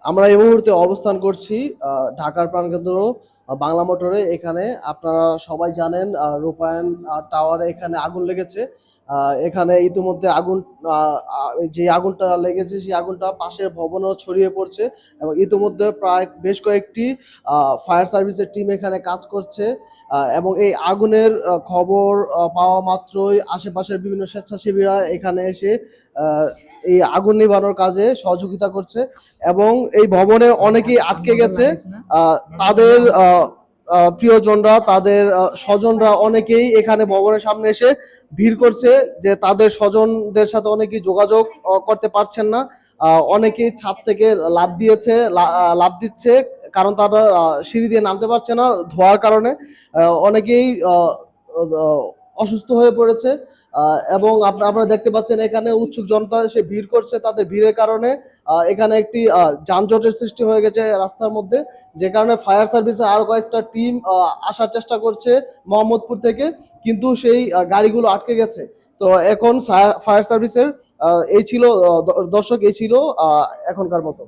আমরা এই মুহূর্তে অবস্থান করছি ঢাকার প্রাণকেন্দ্র বাংলা মোটরে। এখানে আপনারা সবাই জানেন রূপায়ণ টাওয়ারে এখানে আগুন লেগেছে। এখানে ইতিমধ্যে আগুন যে আগুনটা লেগেছে সেই আগুনটা পাশের ভবনেও ছড়িয়ে পড়ছে এবং ইতিমধ্যে প্রায় বেশ কয়েকটি ফায়ার সার্ভিসের টিম এখানে কাজ করছে এবং এই আগুনের খবর পাওয়া মাত্রই আশেপাশের বিভিন্ন স্বেচ্ছাসেবীরা এখানে এসে এই আগুন নিভানোর কাজে সহযোগিতা করছে এবং এই ভবনে অনেকেই আটকে গেছে। তাদের প্রিয়জনরা, তাদের স্বজনরা অনেকেই এখানে ভবনের সামনে এসে ভিড় করছে যে তাদের স্বজনদের সাথে অনেকেই যোগাযোগ করতে পারছেন না। অনেকেই ছাদ থেকে লাফ দিচ্ছে, কারণ তারা সিঁড়ি দিয়ে নামতে পারছে না ধোঁয়ার কারণে। অনেকেই অসুস্থ হয়ে পড়েছে এবং আপনারা দেখতে পাচ্ছেন এখানে উৎসুক জনতা এসে ভিড় করছে। তাদের ভিড়ের কারণে এখানে একটি যানজটের সৃষ্টি হয়ে গেছে রাস্তার মধ্যে, যে কারণে ফায়ার সার্ভিসের আরো কয়েকটা টিম আসার চেষ্টা করছে মোহাম্মদপুর থেকে, কিন্তু সেই গাড়িগুলো আটকে গেছে। তো এখন ফায়ার সার্ভিসের এই ছিল, দর্শক, এই ছিল এখনকার মতো।